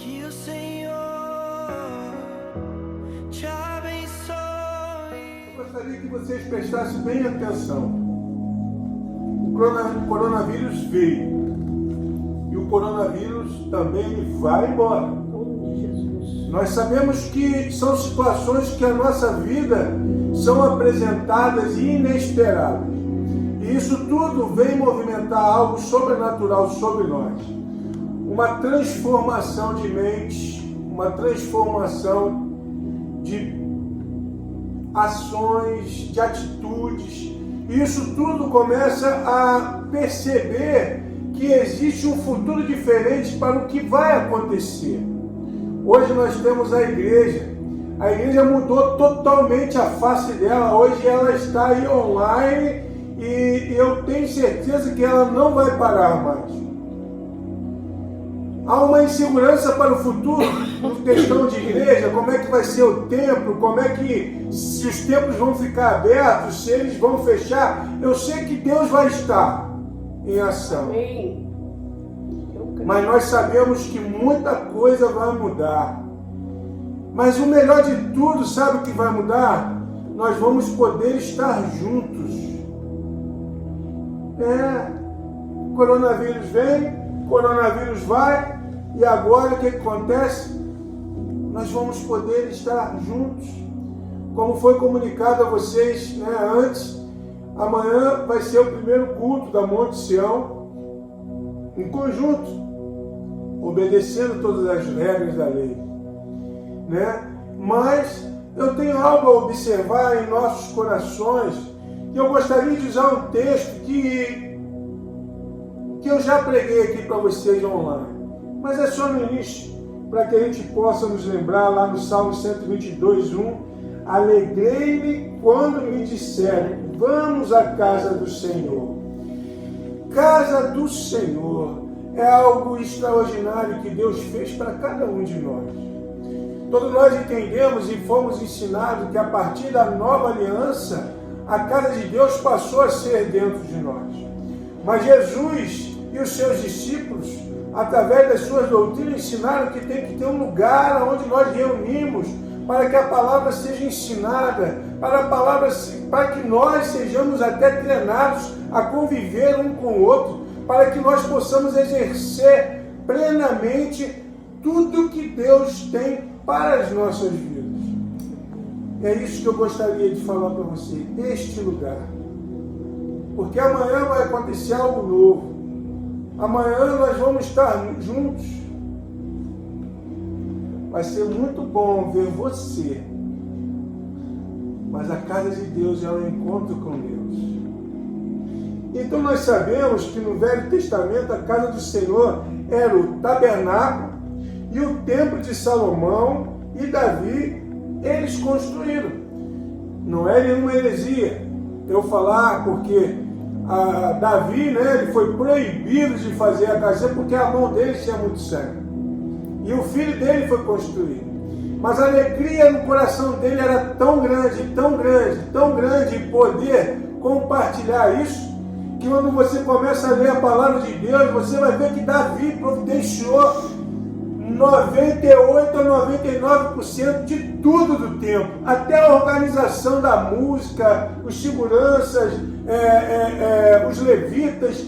Que o Senhor te abençoe. Eu gostaria que vocês prestassem bem atenção. O coronavírus veio. E o coronavírus também vai embora. Nós sabemos que são situações que a nossa vida são apresentadas inesperadas. E isso tudo vem movimentar algo sobrenatural sobre nós. Uma transformação de mente, uma transformação de ações, de atitudes. E isso tudo começa a perceber que existe um futuro diferente para o que vai acontecer. Hoje nós temos a igreja. A igreja mudou totalmente a face dela. Hoje ela está aí online e eu tenho certeza que ela não vai parar mais. Há uma insegurança para o futuro, em questão de igreja, como é que vai ser o templo, como é que, se os templos vão ficar abertos, se eles vão fechar. Eu sei que Deus vai estar em ação. Amém. Mas nós sabemos que muita coisa vai mudar. Mas o melhor de tudo, sabe o que vai mudar? Nós vamos poder estar juntos. Coronavírus vem, coronavírus vai, e agora o que acontece? Nós vamos poder estar juntos. Como foi comunicado a vocês antes, amanhã vai ser o primeiro culto da Monte Sião, em conjunto, obedecendo todas as regras da lei. Mas eu tenho algo a observar em nossos corações, e eu gostaria de usar um texto que eu já preguei aqui para vocês online, mas é só no início, para que a gente possa nos lembrar lá no Salmo 122:1, alegrei-me quando me disserem, vamos à casa do Senhor. Casa do Senhor é algo extraordinário que Deus fez para cada um de nós. Todos nós entendemos e fomos ensinados que a partir da nova aliança, a casa de Deus passou a ser dentro de nós. Mas Jesus e os seus discípulos, através das suas doutrinas, ensinaram que tem que ter um lugar onde nós reunimos para que a palavra seja ensinada, para que nós sejamos até treinados a conviver um com o outro, para que nós possamos exercer plenamente tudo que Deus tem para as nossas vidas. É isso que eu gostaria de falar para você, este lugar. Porque amanhã vai acontecer algo novo. Amanhã nós vamos estar juntos. Vai ser muito bom ver você. Mas a casa de Deus é um encontro com Deus. Então nós sabemos que no Velho Testamento a casa do Senhor era o tabernáculo e o templo de Salomão e Davi, eles construíram. Não é nenhuma heresia eu falar, porque Davi, ele foi proibido de fazer a casa porque a mão dele tinha muito sangue. E o filho dele foi construído. Mas a alegria no coração dele era tão grande, tão grande, tão grande em poder compartilhar isso, que quando você começa a ler a palavra de Deus, você vai ver que Davi providenciou 98 a 99% de tudo do templo, até a organização da música, os seguranças, os levitas,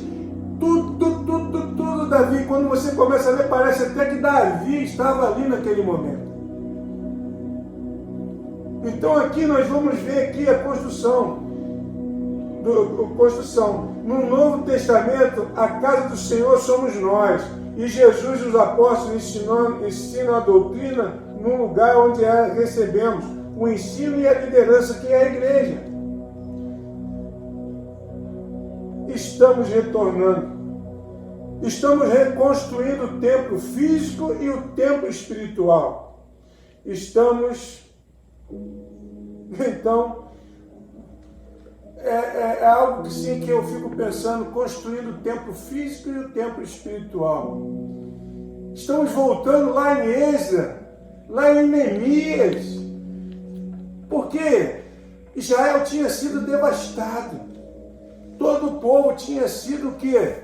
tudo Davi. Quando você começa a ler, parece até que Davi estava ali naquele momento. Então aqui nós vamos ver aqui a construção. No Novo Testamento, a casa do Senhor somos nós. E Jesus e os apóstolos ensinam a doutrina no lugar onde recebemos o ensino e a liderança, que é a igreja. Estamos retornando. Estamos reconstruindo o templo físico e o templo espiritual. Então, é algo que, sim, que eu fico pensando, construindo o templo físico e o templo espiritual. Estamos voltando lá em Êxodo, lá em Neemias, porque Israel tinha sido devastado. Todo o povo tinha sido o quê?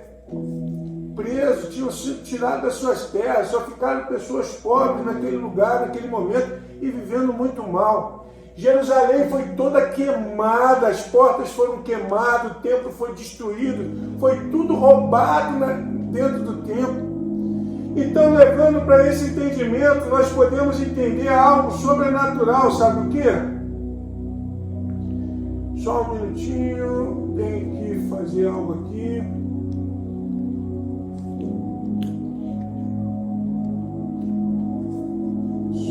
presos, tinham sido tirados das suas terras, só ficaram pessoas pobres naquele lugar, naquele momento, e vivendo muito mal. Jerusalém foi toda queimada, as portas foram queimadas, o templo foi destruído, foi tudo roubado dentro do templo. Então, levando para esse entendimento, nós podemos entender algo sobrenatural, sabe o quê? Só um minutinho, tenho que fazer algo aqui.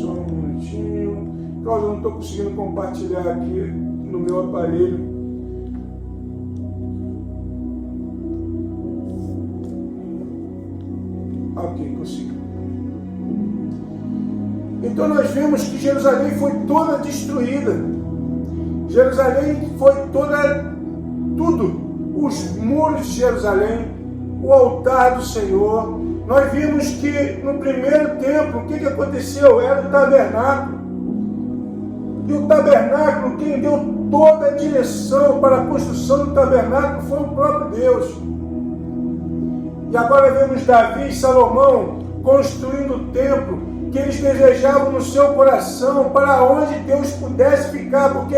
Só um minutinho. Cláudio, eu não estou conseguindo compartilhar aqui no meu aparelho. Ok, consegui. Então nós vemos que Jerusalém foi toda destruída. Jerusalém foi tudo. Os muros de Jerusalém, o altar do Senhor. Nós vimos que no primeiro templo, o que aconteceu? Era o tabernáculo. E o tabernáculo, quem deu toda a direção para a construção do tabernáculo foi o próprio Deus. E agora vemos Davi e Salomão construindo o templo que eles desejavam no seu coração, para onde Deus pudesse ficar, porque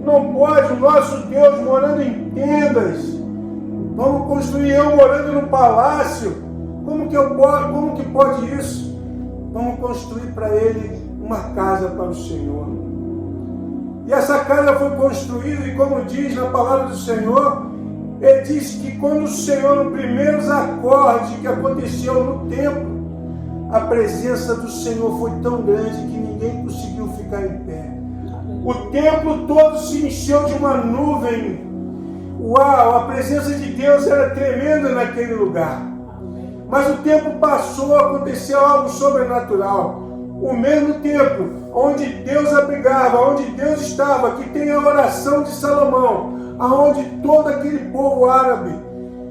não pode o nosso Deus morando em tendas. Vamos construir eu morando no palácio. Como que pode isso? Vamos construir para ele uma casa para o Senhor. E essa casa foi construída, e como diz na palavra do Senhor, ele diz que quando o Senhor, no primeiros acordes que aconteceu no templo, a presença do Senhor foi tão grande que ninguém conseguiu ficar em pé. O templo todo se encheu de uma nuvem. Uau, a presença de Deus era tremenda naquele lugar. Mas o tempo passou, aconteceu algo sobrenatural. O mesmo templo onde Deus abrigava, onde Deus estava, que tem a oração de Salomão, aonde todo aquele povo árabe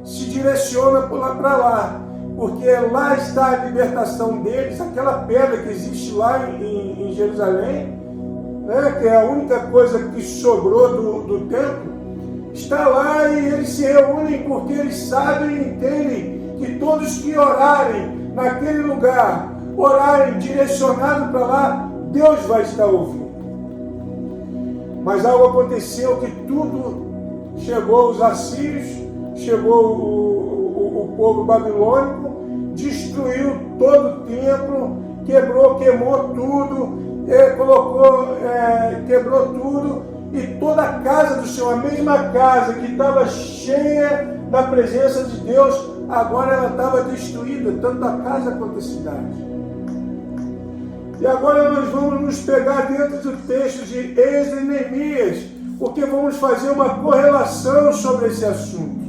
se direciona para lá, porque lá está a libertação deles, aquela pedra que existe lá em Jerusalém, né, que é a única coisa que sobrou do templo, está lá, e eles se reúnem porque eles sabem e entendem que todos que orarem naquele lugar, orarem direcionado para lá, Deus vai estar ouvindo. Mas algo aconteceu, que tudo chegou, os assírios, chegou o povo babilônico, destruiu todo o templo, queimou tudo, quebrou tudo, e toda a casa do Senhor, a mesma casa que estava cheia da presença de Deus, agora ela estava destruída, tanto a casa quanto a cidade. E agora nós vamos nos pegar dentro do texto de Esdras e Neemias, porque vamos fazer uma correlação sobre esse assunto.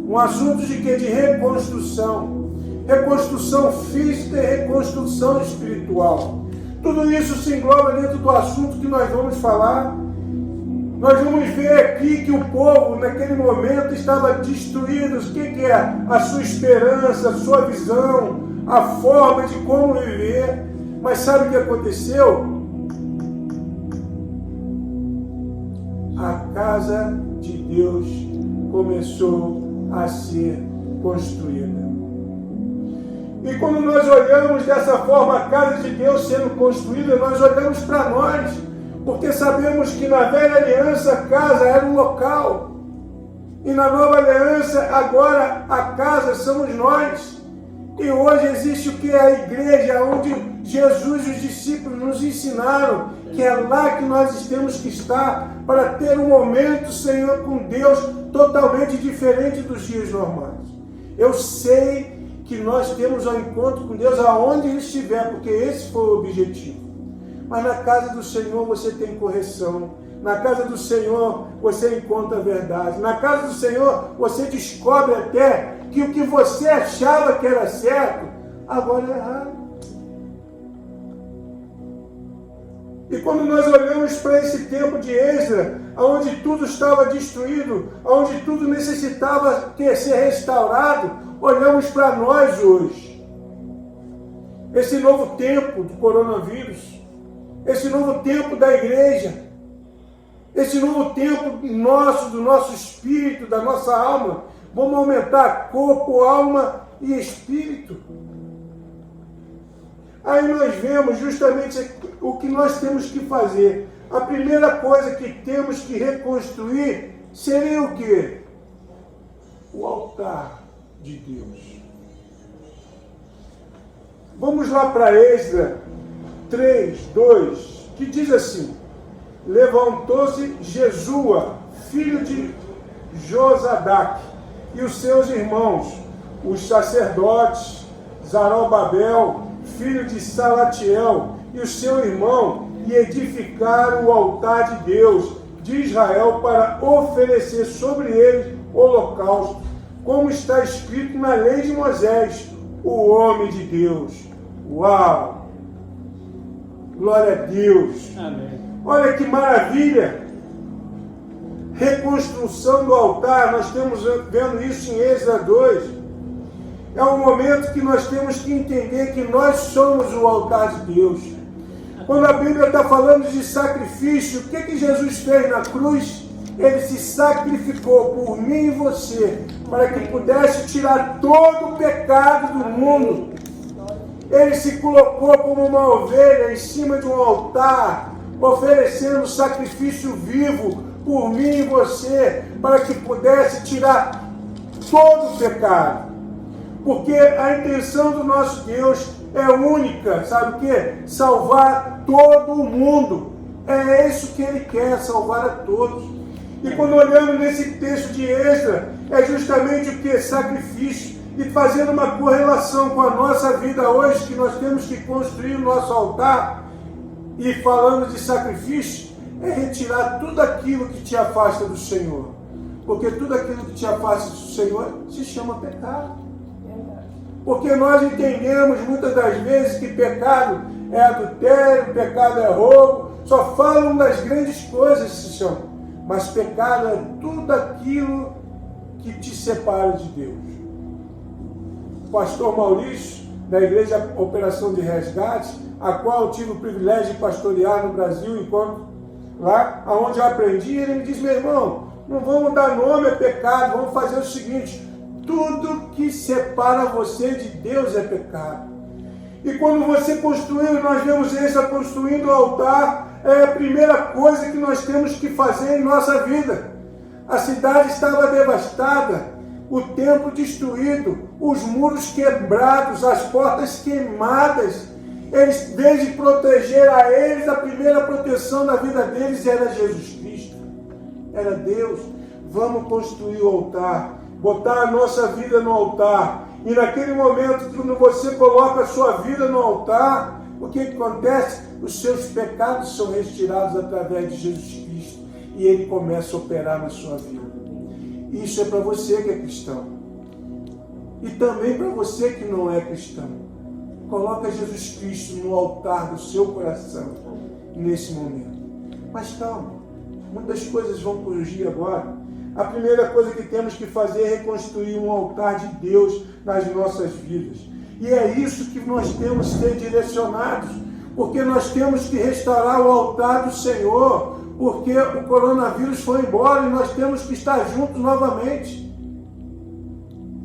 Um assunto de quê? De reconstrução. Reconstrução física e reconstrução espiritual. Tudo isso se engloba dentro do assunto que nós vamos falar. Nós vamos ver aqui que o povo, naquele momento, estava destruído. O que é? A sua esperança, a sua visão, a forma de como viver. Mas sabe o que aconteceu? A casa de Deus começou a ser construída. E quando nós olhamos dessa forma a casa de Deus sendo construída, nós olhamos para nós, porque sabemos que na velha aliança a casa era um local, e na nova aliança agora a casa somos nós. E hoje existe o que é a igreja, onde Jesus e os discípulos nos ensinaram que é lá que nós temos que estar para ter um momento, Senhor, com Deus totalmente diferente dos dias normais. Eu sei que nós temos um encontro com Deus aonde Ele estiver, porque esse foi o objetivo. Mas na casa do Senhor você tem correção. Na casa do Senhor você encontra a verdade. Na casa do Senhor você descobre até que o que você achava que era certo, agora é errado. E quando nós olhamos para esse tempo de Esdras, onde tudo estava destruído, onde tudo necessitava ser restaurado, olhamos para nós hoje. Esse novo tempo do coronavírus, esse novo tempo da igreja, esse novo tempo nosso, do nosso espírito, da nossa alma, Vamos aumentar corpo, alma e espírito. Aí nós vemos justamente o que nós temos que fazer. A primeira coisa que temos que reconstruir seria o quê? O altar de Deus. Vamos lá para Esdras 3, 2, que diz assim: levantou-se Jesua, filho de Josadaque, e os seus irmãos, os sacerdotes, Zorobabel, filho de Salatiel, e o seu irmão, e edificaram o altar de Deus de Israel para oferecer sobre ele holocausto, como está escrito na lei de Moisés, o homem de Deus. Uau! Glória a Deus! Amém. Olha que maravilha! Reconstrução do altar, nós estamos vendo isso em Esdras 2. É um momento que nós temos que entender que nós somos o altar de Deus. Quando a Bíblia está falando de sacrifício, o que Jesus fez na cruz? Ele se sacrificou por mim e você, para que pudesse tirar todo o pecado do mundo. Ele se colocou como uma ovelha em cima de um altar, oferecendo sacrifício vivo por mim e você, para que pudesse tirar todo o pecado. Porque a intenção do nosso Deus é única, sabe o quê? Salvar todo o mundo. É isso que Ele quer, salvar a todos. E quando olhamos nesse texto de Esdras, é justamente o que? Sacrifício. E fazendo uma correlação com a nossa vida hoje, que nós temos que construir o nosso altar, e falando de sacrifício, é retirar tudo aquilo que te afasta do Senhor. Porque tudo aquilo que te afasta do Senhor se chama pecado. Porque nós entendemos muitas das vezes que pecado é adultério, pecado é roubo, só falam das grandes coisas que se chamam. Mas pecado é tudo aquilo que te separa de Deus. O pastor Maurício, da Igreja Operação de Resgate, a qual eu tive o privilégio de pastorear no Brasil, enquanto lá onde eu aprendi, ele me diz: meu irmão, não vamos dar nome a pecado, vamos fazer o seguinte: tudo que separa você de Deus é pecado. E quando você construiu, nós vemos essa construindo o altar, é a primeira coisa que nós temos que fazer em nossa vida. A cidade estava devastada, o templo destruído, os muros quebrados, as portas queimadas. Eles, em vez de proteger a eles, a primeira proteção da vida deles era Jesus Cristo. Era Deus. Vamos construir o altar, botar a nossa vida no altar. E naquele momento, quando você coloca a sua vida no altar, o que acontece? Os seus pecados são retirados através de Jesus Cristo. E Ele começa a operar na sua vida. Isso é para você que é cristão. E também para você que não é cristão. Coloca Jesus Cristo no altar do seu coração nesse momento. Mas calma, muitas coisas vão surgir agora. A primeira coisa que temos que fazer é reconstruir um altar de Deus nas nossas vidas. E é isso que nós temos que ser direcionados, porque nós temos que restaurar o altar do Senhor, porque o coronavírus foi embora e nós temos que estar juntos novamente.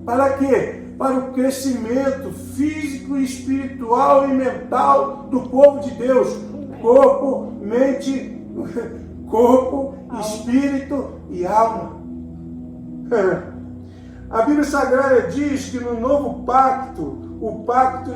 Para quê? Para o crescimento físico, espiritual e mental do povo de Deus. Corpo, mente, corpo, espírito e alma. A Bíblia Sagrada diz que no novo pacto, o pacto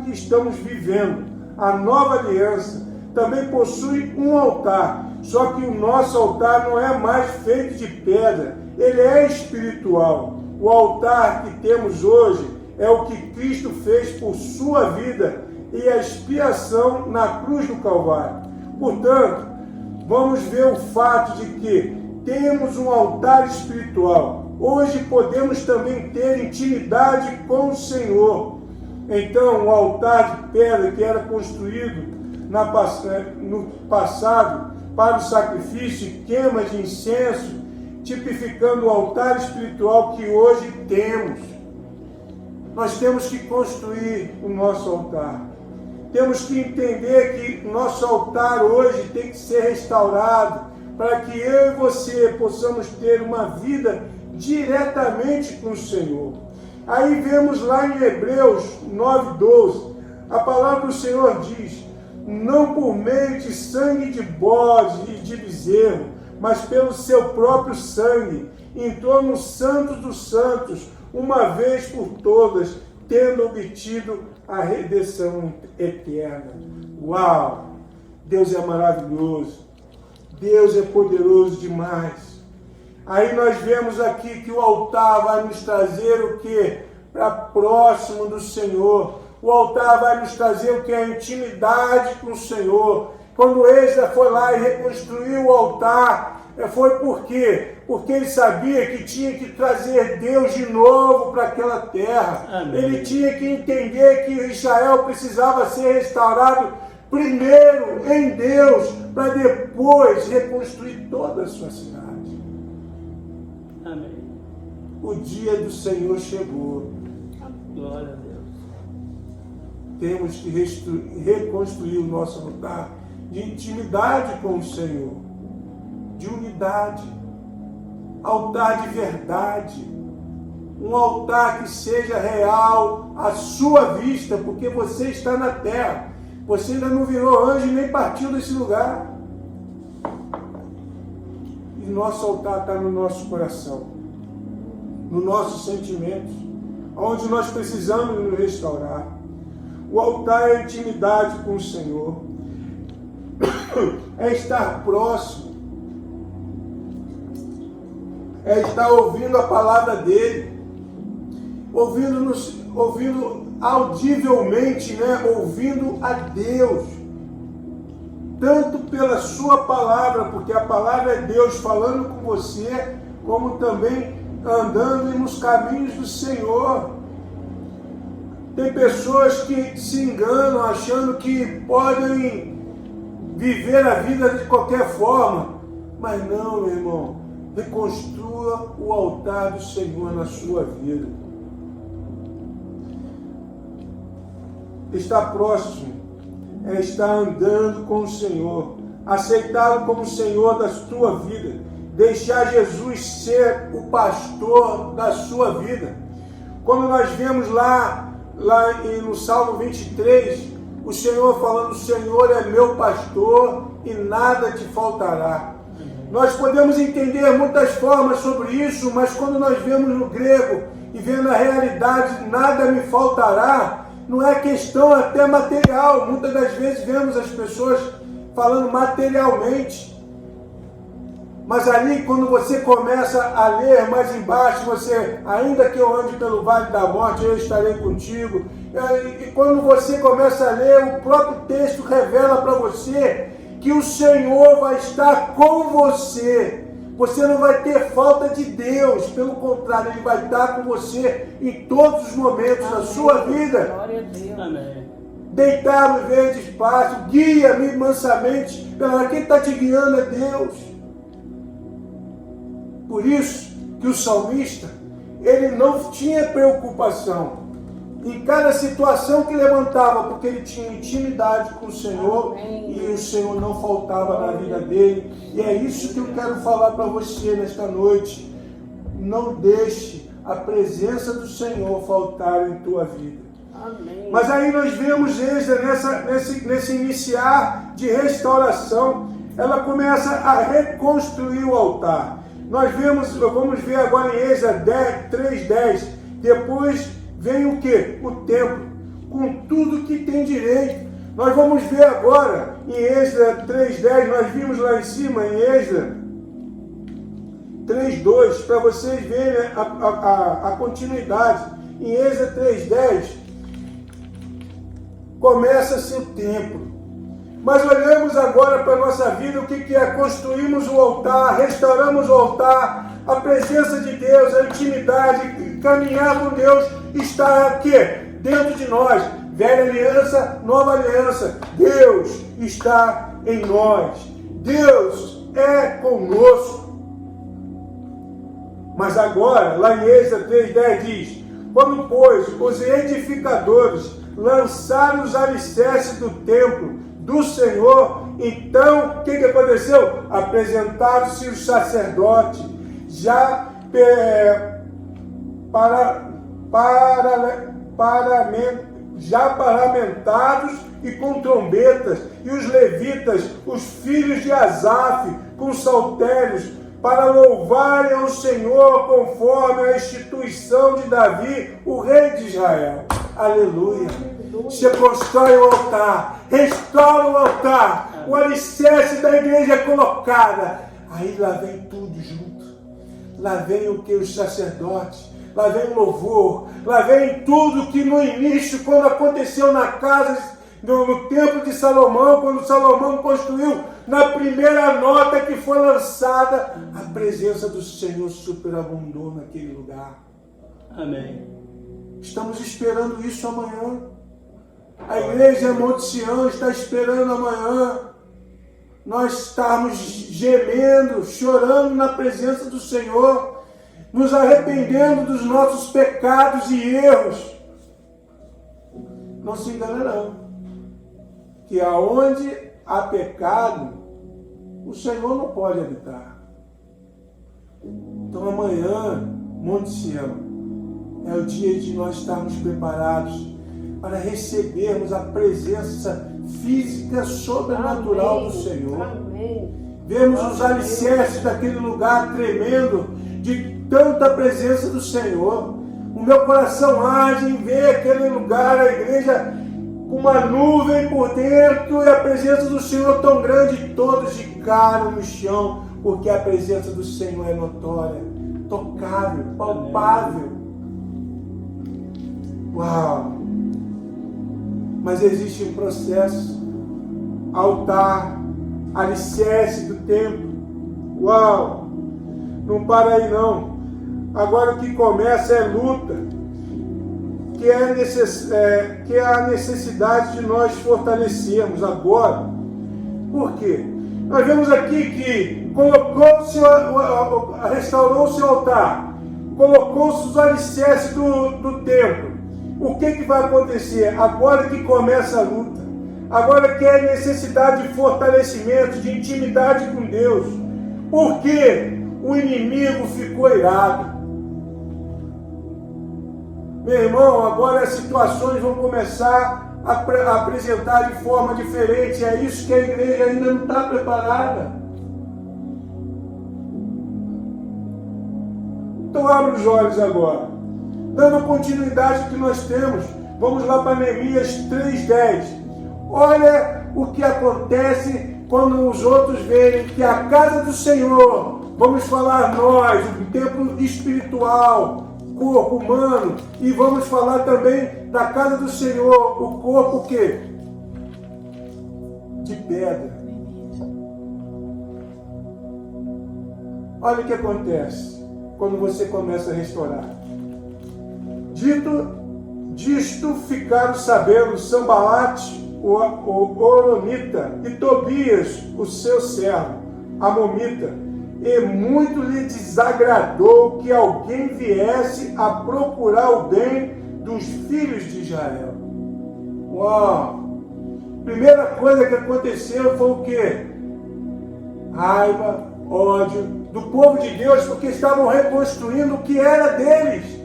que estamos vivendo, a nova aliança, também possui um altar. Só que o nosso altar não é mais feito de pedra, ele é espiritual. O altar que temos hoje é o que Cristo fez por sua vida e a expiação na cruz do Calvário. Portanto, vamos ver o fato de que temos um altar espiritual. Hoje podemos também ter intimidade com o Senhor. Então, o altar de pedra que era construído no passado para o sacrifício e queima de incenso, tipificando o altar espiritual que hoje temos. Nós temos que construir o nosso altar. Temos que entender que o nosso altar hoje tem que ser restaurado, para que eu e você possamos ter uma vida diretamente com o Senhor. Aí vemos lá em Hebreus 9:12, a palavra do Senhor diz: não por meio de sangue de bode e de bezerro, mas pelo seu próprio sangue, entrou no Santo dos Santos, uma vez por todas, tendo obtido a redenção eterna. Uau! Deus é maravilhoso. Deus é poderoso demais. Aí nós vemos aqui que o altar vai nos trazer o quê? Para próximo do Senhor. O altar vai nos trazer o que? A intimidade com o Senhor. Quando Esdras foi lá e reconstruiu o altar, foi por quê? Porque ele sabia que tinha que trazer Deus de novo para aquela terra. Amém. Ele tinha que entender que Israel precisava ser restaurado primeiro em Deus, para depois reconstruir toda a sua cidade. Amém. O dia do Senhor chegou. Glória a Deus. Temos que reconstruir o nosso altar de intimidade com o Senhor, de unidade, altar de verdade, um altar que seja real à sua vista, porque você está na terra, você ainda não virou anjo nem partiu desse lugar. E nosso altar está no nosso coração, nos nossos sentimentos, onde nós precisamos nos restaurar. O altar é a intimidade com o Senhor, é estar próximo, é estar ouvindo a palavra dele, ouvindo audivelmente, ouvindo a Deus, tanto pela sua palavra, porque a palavra é Deus falando com você, como também andando nos caminhos do Senhor. Tem pessoas que se enganam achando que podem viver a vida de qualquer forma, mas não, meu irmão. Reconstrua o altar do Senhor na sua vida. Estar próximo é estar andando com o Senhor, aceitá-lo como Senhor da tua vida, deixar Jesus ser o pastor da sua vida. Quando nós vemos lá no Salmo 23, o Senhor falando: o Senhor é meu pastor e nada te faltará. Nós podemos entender muitas formas sobre isso, mas quando nós vemos no grego e vendo a realidade, nada me faltará, não é questão até material. Muitas das vezes vemos as pessoas falando materialmente. Mas ali, quando você começa a ler mais embaixo, você, ainda que eu ande pelo vale da morte, eu estarei contigo. E quando você começa a ler, o próprio texto revela para você que o Senhor vai estar com você. Você não vai ter falta de Deus, pelo contrário, Ele vai estar com você em todos os momentos da sua vida. Glória a Deus. Amém. Deitar no verde espaço, guia-me mansamente. Quem está te guiando é Deus. Por isso que o salmista, ele não tinha preocupação em cada situação que levantava, porque ele tinha intimidade com o Senhor. Amém. E o Senhor não faltava na vida dele. E é isso que eu quero falar para você nesta noite. Não deixe a presença do Senhor faltar em tua vida. Amém. Mas aí nós vemos nesse iniciar de restauração, ela começa a reconstruir o altar. Vamos ver agora em Êxodo 3:10. Depois vem o quê? O templo, com tudo que tem direito. Nós vamos ver agora em Êxodo 3:10, nós vimos lá em cima em Êxodo 3:2, para vocês verem a continuidade. Em Êxodo 3:10, começa-se o templo. Mas olhamos agora para a nossa vida, o que é? Construímos o altar, restauramos o altar, a presença de Deus, a intimidade, caminhar com Deus está aqui, dentro de nós. Velha aliança, nova aliança. Deus está em nós. Deus é conosco. Mas agora, lá em Êxodo 3:10 diz: quando, pois, os edificadores lançaram os alicerces do templo, do Senhor. Então, o que aconteceu? Apresentaram-se os sacerdotes, já paramentados e com trombetas, e os levitas, os filhos de Asaf, com saltérios, para louvarem ao Senhor conforme a instituição de Davi, o rei de Israel. Aleluia. Você constrói o altar, restaura o altar, o alicerce da igreja é colocada. Aí lá vem tudo junto. Lá vem o que? Os sacerdotes. Lá vem o louvor. Lá vem tudo que no início, quando aconteceu na casa, no templo de Salomão, quando Salomão construiu, na primeira nota que foi lançada, a presença do Senhor superabundou naquele lugar. Amém. Estamos esperando isso amanhã. A igreja Monte Sião está esperando amanhã nós estarmos gemendo, chorando na presença do Senhor, nos arrependendo dos nossos pecados e erros. Não se enganarão, que aonde há pecado, o Senhor não pode habitar. Então amanhã, Monte Sião, é o dia de nós estarmos preparados para recebermos a presença física sobrenatural do Senhor. Amém. Vemos os alicerces daquele lugar tremendo de tanta presença do Senhor. O meu coração arde em ver aquele lugar, a igreja com uma nuvem por dentro e a presença do Senhor tão grande, todos de cara no chão, porque a presença do Senhor é notória, tocável, palpável. Uau! Mas existe um processo, altar, alicerce do templo. Uau! Não para aí não. Agora o que começa é luta, que é a necessidade de nós fortalecermos agora. Por quê? Nós vemos aqui que restaurou-se o altar, colocou-se os alicerces do templo. O que vai acontecer? Agora que começa a luta, agora que é necessidade de fortalecimento, de intimidade com Deus, porque o inimigo ficou irado. Meu irmão, agora as situações vão começar a apresentar de forma diferente. É isso que a igreja ainda não está preparada. Então abre os olhos agora. Dando continuidade ao que nós temos, vamos lá para Neemias 3:10. Olha o que acontece quando os outros veem que a casa do Senhor, vamos falar nós, o templo espiritual, corpo humano, e vamos falar também da casa do Senhor, o corpo o quê? De pedra. Olha o que acontece quando você começa a restaurar. Disto ficaram sabendo Sambalate, o Oronita, e Tobias, o seu servo, Amomita, e muito lhe desagradou que alguém viesse a procurar o bem dos filhos de Israel. Uau! Primeira coisa que aconteceu foi o quê? Raiva, ódio do povo de Deus, porque estavam reconstruindo o que era deles.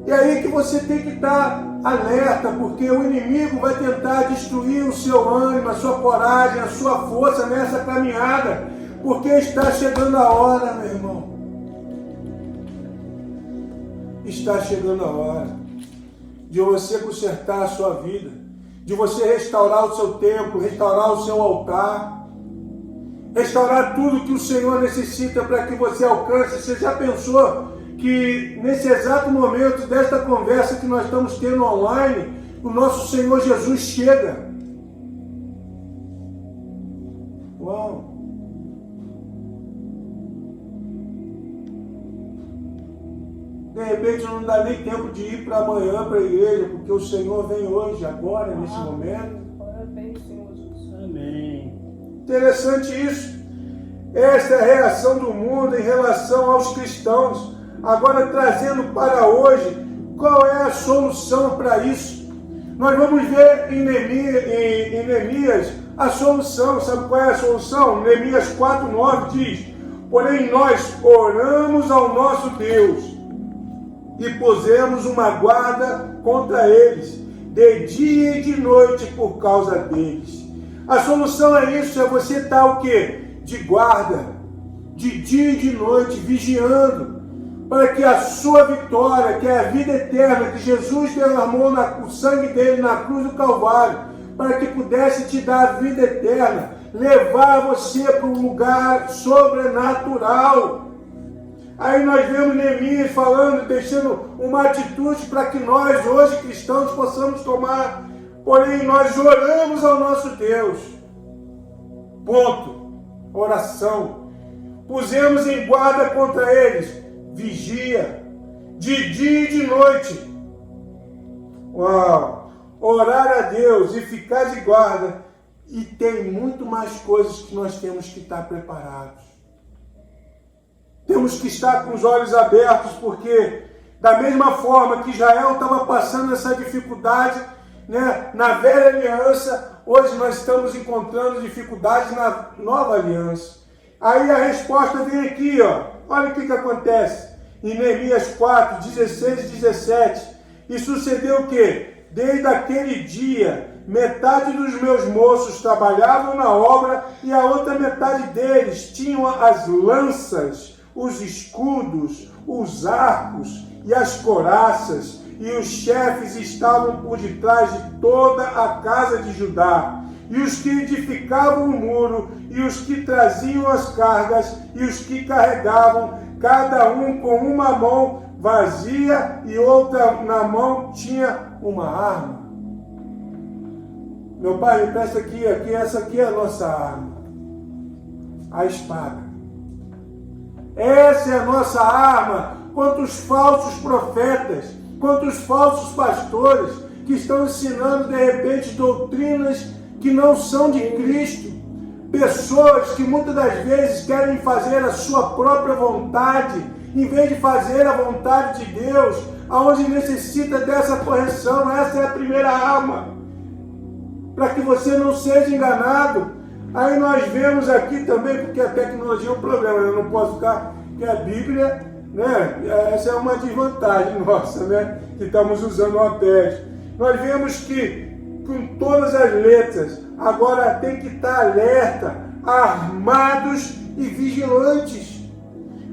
E aí que você tem que estar alerta, porque o inimigo vai tentar destruir o seu ânimo, a sua coragem, a sua força nessa caminhada, porque está chegando a hora, meu irmão. Está chegando a hora de você consertar a sua vida, de você restaurar o seu templo, restaurar o seu altar, restaurar tudo que o Senhor necessita para que você alcance. Você já pensou que nesse exato momento desta conversa que nós estamos tendo online, o nosso Senhor Jesus chega? Uau! De repente não dá nem tempo de ir para amanhã para a igreja, porque o Senhor vem hoje, agora, nesse momento. Parabéns, Senhor Jesus. Amém. Interessante isso. Esta é a reação do mundo em relação aos cristãos. Agora trazendo para hoje, Qual é a solução para isso? Nós vamos ver em Neemias a solução. Sabe qual é a solução? Neemias 4:9 diz: porém nós oramos ao nosso Deus e pusemos uma guarda contra eles, de dia e de noite por causa deles. A solução é isso, é você estar o quê? De guarda, de dia e de noite, vigiando, para que a sua vitória, que é a vida eterna, que Jesus derramou o sangue dele na cruz do Calvário, para que pudesse te dar a vida eterna, levar você para um lugar sobrenatural. Aí nós vemos Neemias falando, deixando uma atitude para que nós, hoje cristãos, possamos tomar. Porém, nós oramos ao nosso Deus. Ponto. Oração. Pusemos em guarda contra eles. Vigia. De dia e de noite. Uau! Orar a Deus e ficar de guarda. E tem muito mais coisas que nós temos que estar preparados. Temos que estar com os olhos abertos, porque da mesma forma que Israel estava passando essa dificuldade, né, na velha aliança, hoje nós estamos encontrando dificuldades na nova aliança. Aí a resposta vem aqui, ó. Olha o que acontece. Em Neemias 4, 16 e 17. E sucedeu o quê? Desde aquele dia, metade dos meus moços trabalhavam na obra e a outra metade deles tinham as lanças, os escudos, os arcos e as couraças, e os chefes estavam por detrás de toda a casa de Judá, e os que edificavam o muro, e os que traziam as cargas, e os que carregavam, cada um com uma mão vazia e outra na mão tinha uma arma. Meu pai, me presta aqui, essa aqui é a nossa arma, a espada. Essa é a nossa arma contra os falsos profetas, contra os falsos pastores que estão ensinando de repente doutrinas que não são de Cristo. Pessoas que muitas das vezes querem fazer a sua própria vontade, em vez de fazer a vontade de Deus, aonde necessita dessa correção. Essa é a primeira arma, para que você não seja enganado. Aí nós vemos aqui também, porque a tecnologia é um problema, eu não posso ficar, que a Bíblia, né, essa é uma desvantagem nossa, né, que estamos usando o iPad. Nós vemos que com todas as letras, agora tem que estar alerta, armados e vigilantes.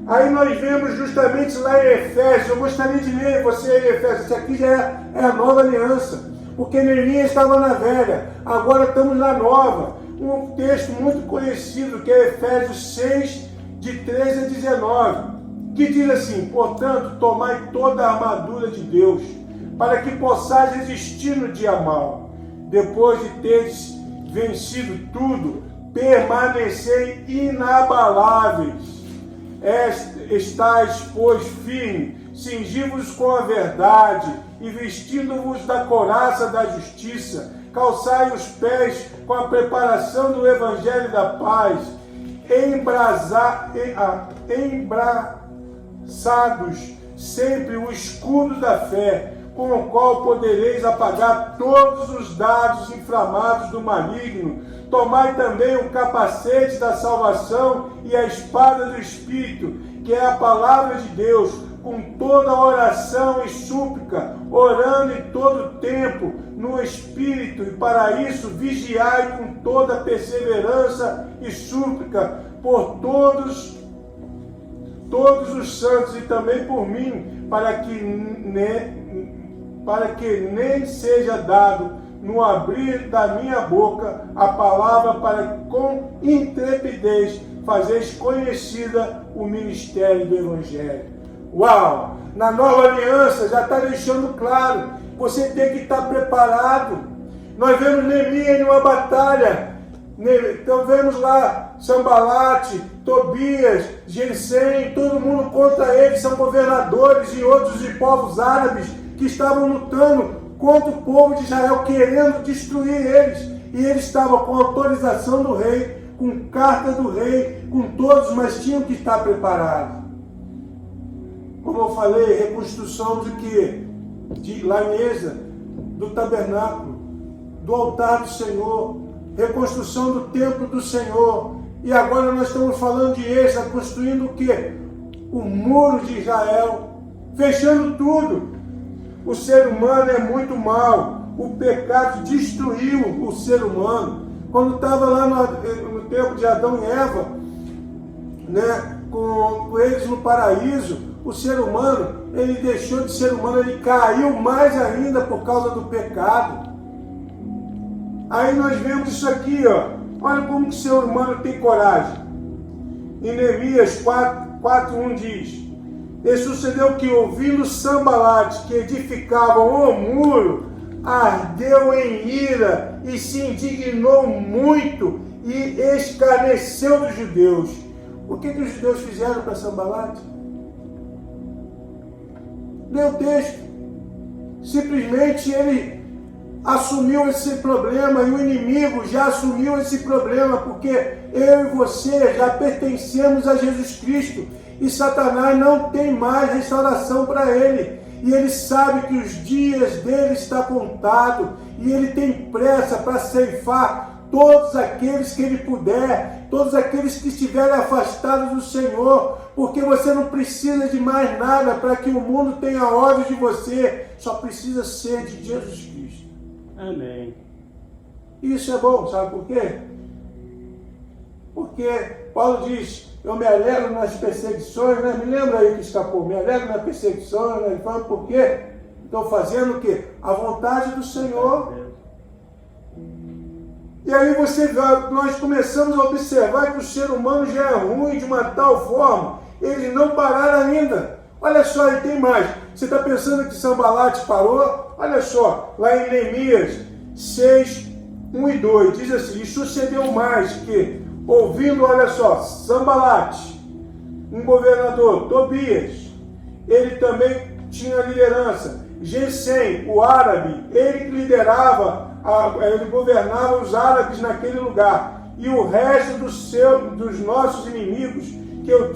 Aí nós vemos justamente lá em Efésios, eu gostaria de ler você em Efésios, isso aqui já é a nova aliança, porque Neemias estava na velha, agora estamos na nova. Um texto muito conhecido, que é Efésios 6, de 13 a 19, que diz assim: portanto, tomai toda a armadura de Deus, para que possais resistir no dia mau. Depois de teres vencido tudo, permanecei inabaláveis. Estais, pois, firmes, cingi-vos com a verdade, e vestindo-vos da couraça da justiça, calçai os pés com a preparação do Evangelho da paz, embraçados sempre o escudo da fé, com o qual podereis apagar todos os dardos inflamados do maligno. Tomai também o capacete da salvação e a espada do Espírito, que é a palavra de Deus, com toda oração e súplica, orando em todo tempo no Espírito, e para isso vigiai com toda perseverança e súplica por todos os santos e também por mim, para que nem seja dado no abrir da minha boca a palavra, para que com intrepidez fazeis conhecida o ministério do Evangelho. Uau! Na nova aliança já está deixando claro, você tem que estar preparado. Nós vemos Neemias em uma batalha, então vemos lá Sambalate, Tobias, Gesem, todo mundo contra eles, são governadores e outros de povos árabes que estavam lutando contra o povo de Israel, querendo destruir eles. E eles estavam com autorização do rei, com carta do rei, com todos, mas tinham que estar preparados. Como eu falei, reconstrução de quê? lá em Êxodo, do tabernáculo, do altar do Senhor, reconstrução do templo do Senhor. E agora nós estamos falando de Êxodo, construindo o quê? O muro de Israel, fechando tudo. O ser humano é muito mau. O pecado destruiu o ser humano. Quando estava lá no tempo de Adão e Eva, né, com eles no paraíso, o ser humano, ele deixou de ser humano, ele caiu mais ainda por causa do pecado. Aí nós vemos isso aqui, ó. Olha como que o ser humano tem coragem. Em Neemias 4:1 diz: e sucedeu que, ouvindo Sambalate, que edificavam o muro, ardeu em ira e se indignou muito e escarneceu dos judeus. O que os judeus fizeram para Sambalate? Lê o texto. Simplesmente ele assumiu esse problema, e o inimigo já assumiu esse problema, porque eu e você já pertencemos a Jesus Cristo, e Satanás não tem mais restauração para ele, e ele sabe que os dias dele estão contados, e ele tem pressa para ceifar todos aqueles que ele puder, todos aqueles que estiverem afastados do Senhor, porque você não precisa de mais nada para que o mundo tenha ódio de você, só precisa ser de Jesus Cristo. Amém. Isso é bom, sabe por quê? Porque Paulo diz: eu me alegro nas perseguições, né? Me lembra aí que escapou, me alegro nas perseguições, né? Ele fala por quê? Estou fazendo o quê? A vontade do Senhor. E aí nós começamos a observar que o ser humano já é ruim de uma tal forma, eles não pararam ainda. Olha só, e tem mais. Você está pensando que Sambalate parou? Olha só, lá em Neemias 6:1 e 2, diz assim: e sucedeu mais que, ouvindo, olha só, Sambalate, um governador, Tobias, ele também tinha liderança, Gesem, o árabe, ele que liderava, ele governava os árabes naquele lugar, e o resto dos nossos inimigos, que eu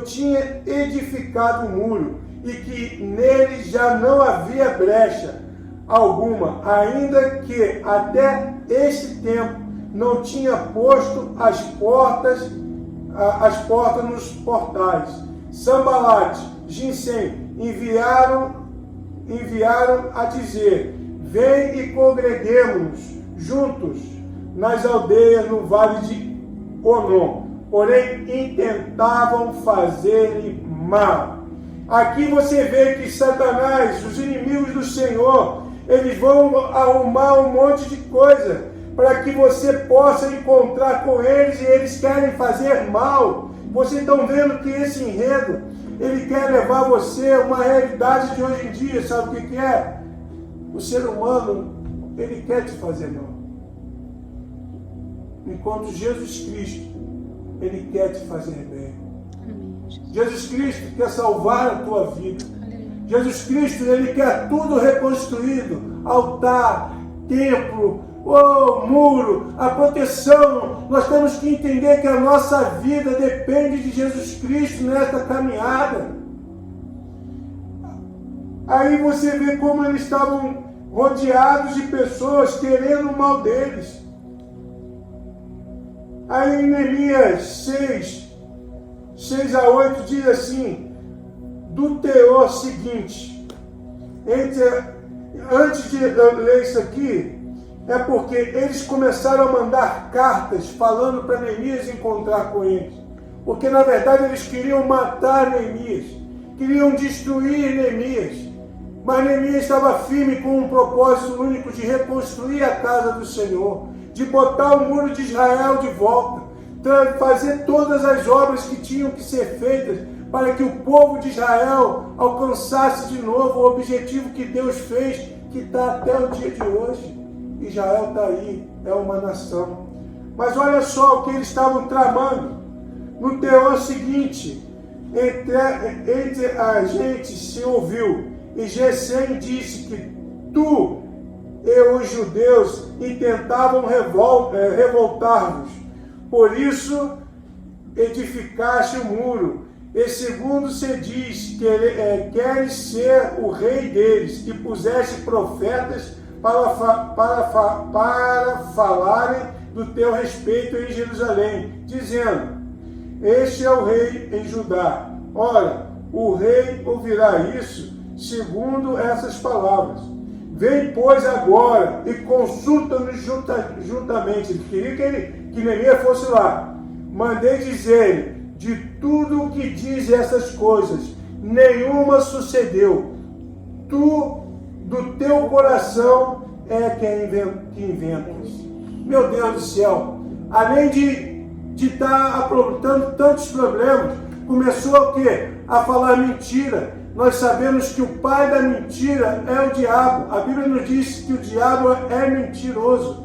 tinha edificado o muro, e que nele já não havia brecha alguma, ainda que até este tempo não tinha posto as portas nos portais. Sambalate, Gesem enviaram a dizer: vem e congreguemos juntos nas aldeias no vale de Onom, porém intentavam fazer-lhe mal. Aqui você vê que Satanás, os inimigos do Senhor, eles vão arrumar um monte de coisa para que você possa encontrar com eles, e eles querem fazer mal. Vocês estão vendo que esse enredo, ele quer levar você a uma realidade de hoje em dia. Sabe o que é? O ser humano, ele quer te fazer mal. Enquanto Jesus Cristo, ele quer te fazer bem. Jesus Cristo quer salvar a tua vida. Jesus Cristo, ele quer tudo reconstruído. Altar, templo, muro, a proteção. Nós temos que entender que a nossa vida depende de Jesus Cristo nesta caminhada. Aí você vê como eles estavam rodeados de pessoas querendo o mal deles. Aí em Neemias 6-8 diz assim, do teor seguinte: antes de eu ler isso aqui, é porque eles começaram a mandar cartas falando para Neemias encontrar com eles. Porque na verdade eles queriam matar Neemias, queriam destruir Neemias. Mas Neemias estava firme com um propósito único de reconstruir a casa do Senhor, de botar o muro de Israel de volta, fazer todas as obras que tinham que ser feitas para que o povo de Israel alcançasse de novo o objetivo que Deus fez, que está até o dia de hoje. Israel está aí, é uma nação. Mas olha só o que eles estavam tramando. No teor seguinte, entre a gente se ouviu, e Gesem disse que tu e os judeus intentavam revoltar-vos. Por isso edificaste o muro E segundo se diz que queres ser o rei deles, e puseste profetas para falarem do teu respeito em Jerusalém, dizendo: este é o rei em Judá. Ora, o rei ouvirá isso, segundo essas palavras. Vem, pois, agora e consulta-nos juntamente. Ele queria que Neemias fosse lá. Mandei dizer de tudo o que diz essas coisas, nenhuma sucedeu. Tu, do teu coração, é que inventas. Meu Deus do céu, além de estar aprontando tantos problemas, começou o quê? A falar mentira. Nós sabemos que o pai da mentira é o diabo. A Bíblia nos diz que o diabo é mentiroso.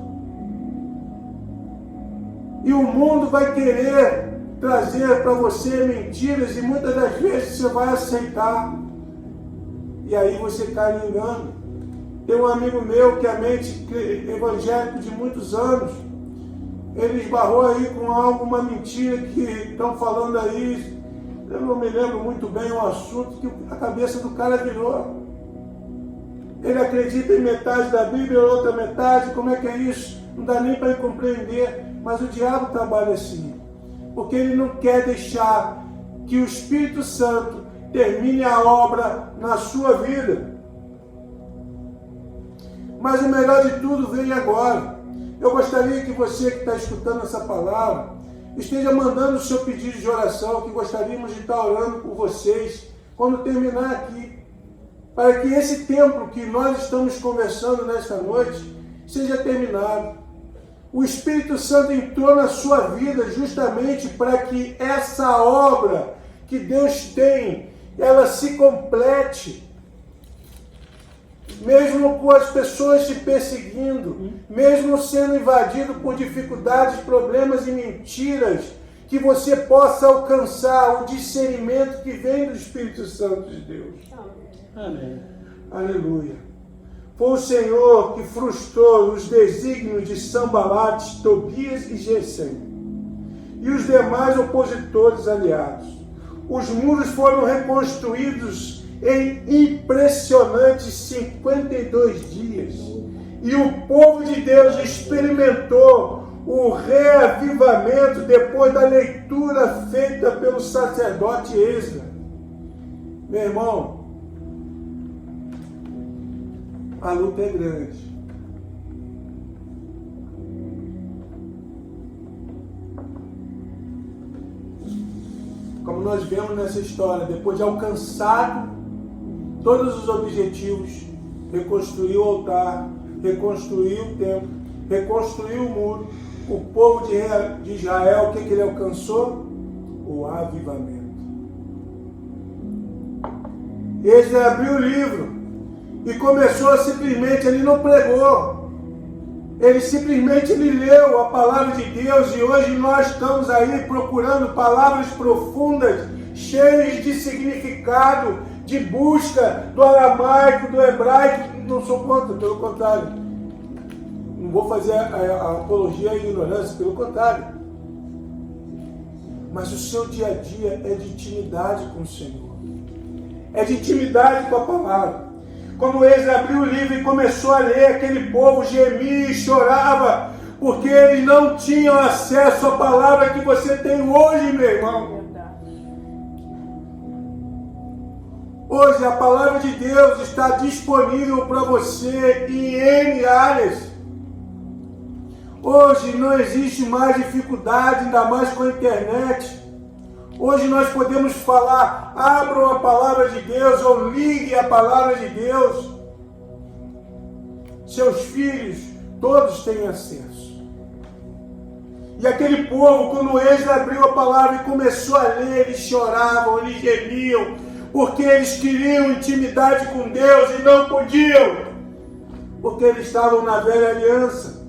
E o mundo vai querer trazer para você mentiras e muitas das vezes você vai aceitar. E aí você cai no engano. Tem um amigo meu que é mente evangélico de muitos anos. Ele esbarrou aí com alguma mentira que estão falando aí. Eu não me lembro muito bem o assunto, que a cabeça do cara virou. Ele acredita em metade da Bíblia, outra metade. Como é que é isso? Não dá nem para compreender. Mas o diabo trabalha assim. Porque ele não quer deixar que o Espírito Santo termine a obra na sua vida. Mas o melhor de tudo vem agora. Eu gostaria que você que está escutando essa palavra esteja mandando o seu pedido de oração, que gostaríamos de estar orando por vocês quando terminar aqui, para que esse tempo que nós estamos conversando nesta noite seja terminado. O Espírito Santo entrou na sua vida justamente para que essa obra que Deus tem, ela se complete. Mesmo com as pessoas te perseguindo, mesmo sendo invadido por dificuldades, problemas e mentiras, que você possa alcançar o discernimento que vem do Espírito Santo de Deus. Amém. Aleluia. Foi o Senhor que frustrou os desígnios de Sanbalate, Tobias e Gesem e os demais opositores aliados. Os muros foram reconstruídos em impressionantes 52 dias. E o povo de Deus experimentou o reavivamento depois da leitura feita pelo sacerdote Esdras. Meu irmão, a luta é grande. Como nós vemos nessa história, depois de alcançado todos os objetivos, reconstruir o altar, reconstruir o templo, reconstruir o muro, o povo de Israel, o que ele alcançou? O avivamento. Ele abriu o livro e começou simplesmente, ele não pregou, ele leu a palavra de Deus, e hoje nós estamos aí procurando palavras profundas, cheias de significado, de busca do aramaico, do hebraico. Não sou contra, pelo contrário. Não vou fazer a apologia à ignorância, pelo contrário. Mas o seu dia a dia é de intimidade com o Senhor. É de intimidade com a palavra. Quando Esdras abriu o livro e começou a ler, aquele povo gemia e chorava, porque eles não tinham acesso à palavra que você tem hoje, meu irmão. Hoje a palavra de Deus está disponível para você em N áreas. Hoje não existe mais dificuldade, ainda mais com a internet. Hoje nós podemos falar, abram a palavra de Deus ou ligue a palavra de Deus. Seus filhos, todos têm acesso. E aquele povo, quando Esdras abriu a palavra e começou a ler, eles choravam, eles gemiam, porque eles queriam intimidade com Deus e não podiam, porque eles estavam na velha aliança.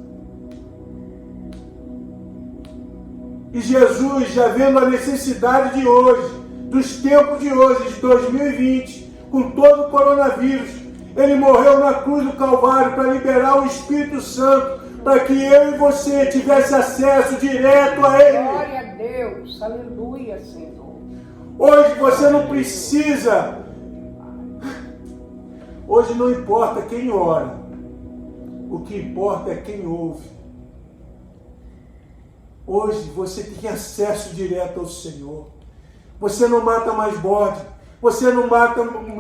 E Jesus, já vendo a necessidade de hoje, dos tempos de hoje, de 2020, com todo o coronavírus, ele morreu na cruz do Calvário para liberar o Espírito Santo, para que eu e você tivesse acesso direto a Ele. Glória a Deus, aleluia, Senhor. Hoje você não precisa. Hoje não importa quem ora. O que importa é quem ouve. Hoje você tem acesso direto ao Senhor. Você não mata mais bode. Você não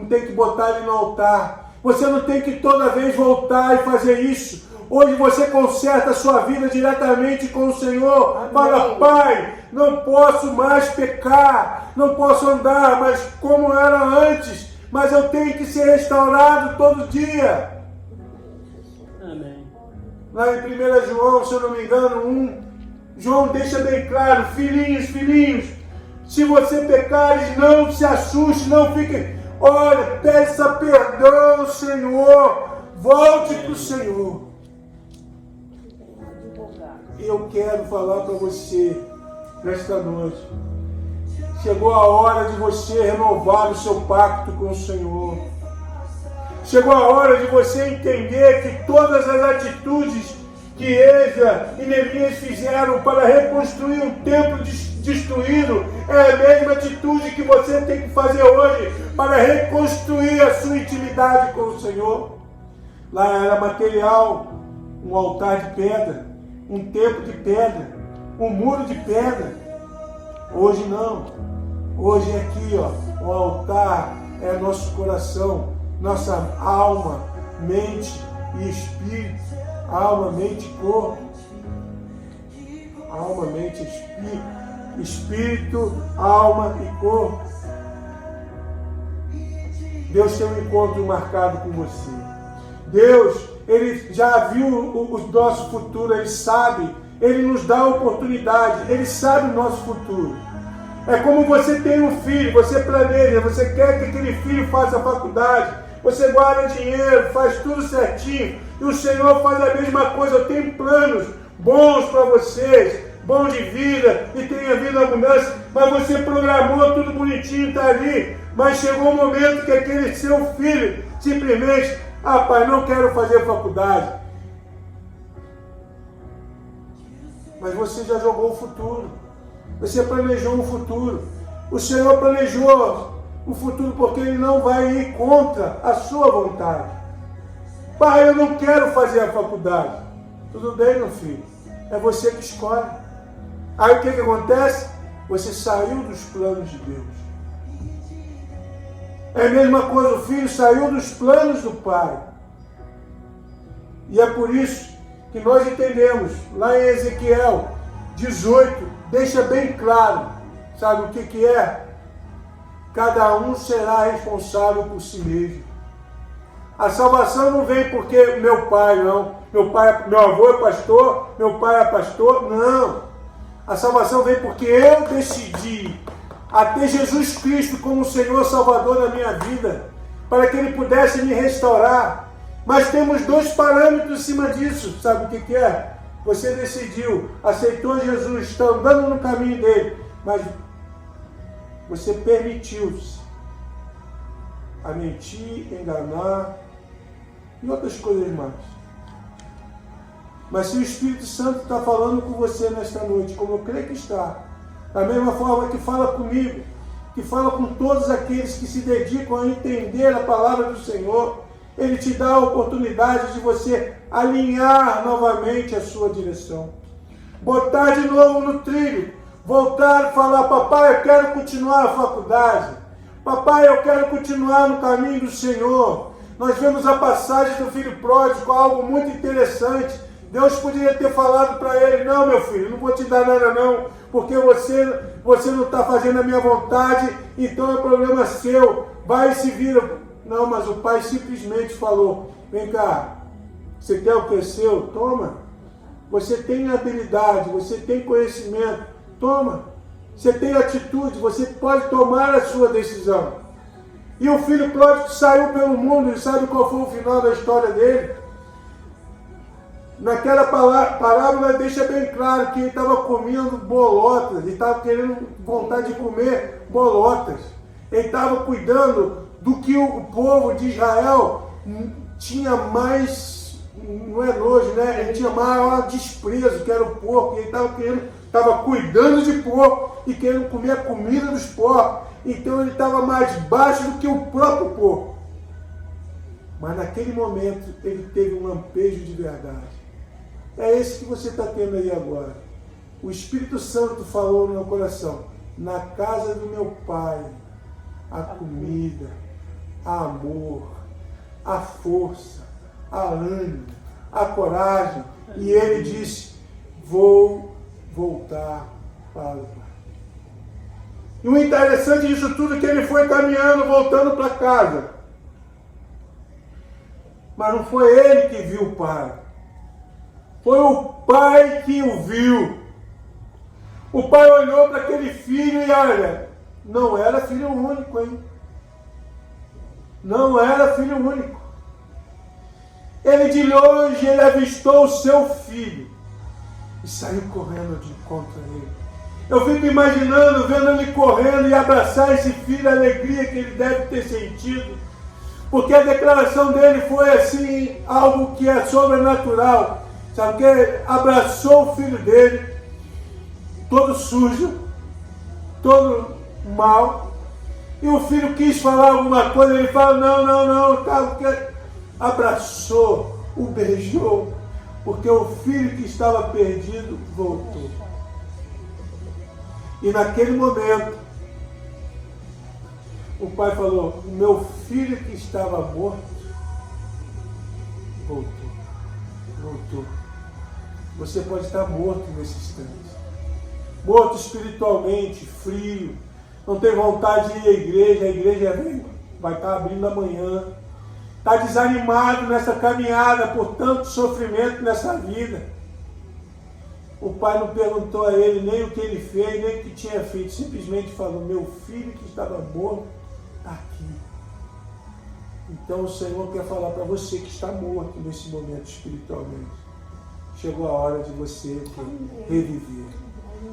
tem que botar ele no altar. Você não tem que toda vez voltar e fazer isso. Hoje você conserta a sua vida diretamente com o Senhor. Amém. Fala, Pai, não posso mais pecar, não posso andar mais como era antes, mas eu tenho que ser restaurado todo dia. Amém. Lá em 1 João, se eu não me engano, João deixa bem claro, filhinhos, se você pecares, não se assuste, não fique, olha, peça perdão ao Senhor, volte para o Senhor. Eu quero falar para você nesta noite. Chegou a hora de você renovar o seu pacto com o Senhor. Chegou a hora de você entender que todas as atitudes que Esdras e Neemias fizeram para reconstruir um templo destruído é a mesma atitude que você tem que fazer hoje para reconstruir a sua intimidade com o Senhor. Lá era material, um altar de pedra, um templo de pedra, um muro de pedra. Hoje não. Hoje é aqui, ó, o altar é nosso coração, nossa alma, mente e espírito. Alma, mente e corpo. Alma, mente e espírito, alma e corpo. Deus tem um encontro marcado com você. Deus, Ele já viu o nosso futuro, Ele sabe, Ele nos dá a oportunidade, Ele sabe o nosso futuro. É como você tem um filho, você planeja, você quer que aquele filho faça a faculdade, você guarda dinheiro, faz tudo certinho, e o Senhor faz a mesma coisa. Eu tenho planos bons para vocês, bons de vida, e tenha vida em abundância, mas você programou tudo bonitinho, está ali, mas chegou um momento que aquele seu filho simplesmente, pai, não quero fazer faculdade. Mas você já jogou o futuro, você planejou um futuro, o Senhor planejou o futuro porque Ele não vai ir contra a sua vontade. Pai, eu não quero fazer a faculdade. Tudo bem, meu filho, é você que escolhe. Aí o que acontece? Você saiu dos planos de Deus. É a mesma coisa, o filho saiu dos planos do pai. E é por isso que nós entendemos, lá em Ezequiel 18, deixa bem claro, sabe o que é? Cada um será responsável por si mesmo. A salvação não vem porque meu pai, não. Meu avô é pastor, meu pai é pastor, não. A salvação vem porque eu decidi a ter Jesus Cristo como Senhor Salvador da minha vida, para que Ele pudesse me restaurar. Mas temos dois parâmetros em cima disso. Sabe o que é? Você decidiu, aceitou Jesus, está andando no caminho dele, mas você permitiu-se a mentir, enganar e outras coisas mais. Mas se o Espírito Santo está falando com você nesta noite, como eu creio que está, da mesma forma que fala comigo, que fala com todos aqueles que se dedicam a entender a palavra do Senhor, Ele te dá a oportunidade de você alinhar novamente a sua direção. Botar de novo no trilho. Voltar e falar, papai, eu quero continuar a faculdade. Papai, eu quero continuar no caminho do Senhor. Nós vemos a passagem do filho pródigo, algo muito interessante. Deus poderia ter falado para ele, não, meu filho, não vou te dar nada não, porque você não está fazendo a minha vontade, então é problema seu, vai e se vira. Não, mas o pai simplesmente falou, vem cá, você quer o que é seu? Toma. Você tem habilidade, você tem conhecimento, toma. Você tem atitude, você pode tomar a sua decisão. E o filho pródigo saiu pelo mundo, e sabe qual foi o final da história dele? Naquela parábola deixa bem claro que ele estava comendo bolotas, ele estava querendo vontade de comer bolotas. Ele estava cuidando do que o povo de Israel tinha mais, não é nojo, né? Ele tinha maior desprezo, que era o porco, ele estava querendo estava cuidando de porco e querendo comer a comida dos porcos. Então ele estava mais baixo do que o próprio porco. Mas naquele momento ele teve um lampejo de verdade. É esse que você está tendo aí agora. O Espírito Santo falou no meu coração: na casa do meu Pai, a comida, a amor, a força, a ânimo, a coragem. E ele disse: vou voltar para o Pai. E o interessante disso tudo é que ele foi caminhando, voltando para casa. Mas não foi ele que viu o Pai. Foi o Pai que o viu. O Pai olhou para aquele filho e olha, não era filho único, hein? Não era filho único. Ele de longe, ele avistou o seu filho e saiu correndo de encontro a ele. Eu fico imaginando, vendo ele correndo e abraçar esse filho, a alegria que ele deve ter sentido. Porque a declaração dele foi assim, algo que é sobrenatural. Sabe que ele abraçou o filho dele, todo sujo, todo mal. E o filho quis falar alguma coisa, ele fala, não, abraçou, o beijou, porque o filho que estava perdido voltou. E naquele momento, o pai falou, o meu filho que estava morto, voltou. Você pode estar morto nesse instante. Morto espiritualmente, frio, não tem vontade de ir à igreja, vai estar abrindo amanhã. Está desanimado nessa caminhada por tanto sofrimento nessa vida. O pai não perguntou a ele nem o que ele fez, nem o que tinha feito. Simplesmente falou, meu filho que estava morto está aqui. Então o Senhor quer falar para você que está morto nesse momento espiritualmente. Chegou a hora de você reviver.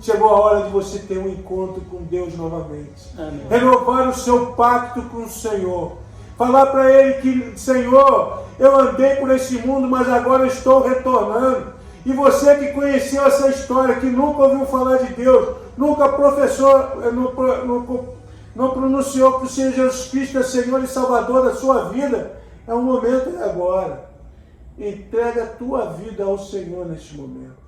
Chegou a hora de você ter um encontro com Deus novamente. Amém. Renovar o seu pacto com o Senhor. Falar para Ele que, Senhor, eu andei por esse mundo, mas agora estou retornando. E você que conheceu essa história, que nunca ouviu falar de Deus, nunca professou, não pronunciou que o Senhor Jesus Cristo é Senhor e Salvador da sua vida, é um momento agora. Entrega a tua vida ao Senhor neste momento.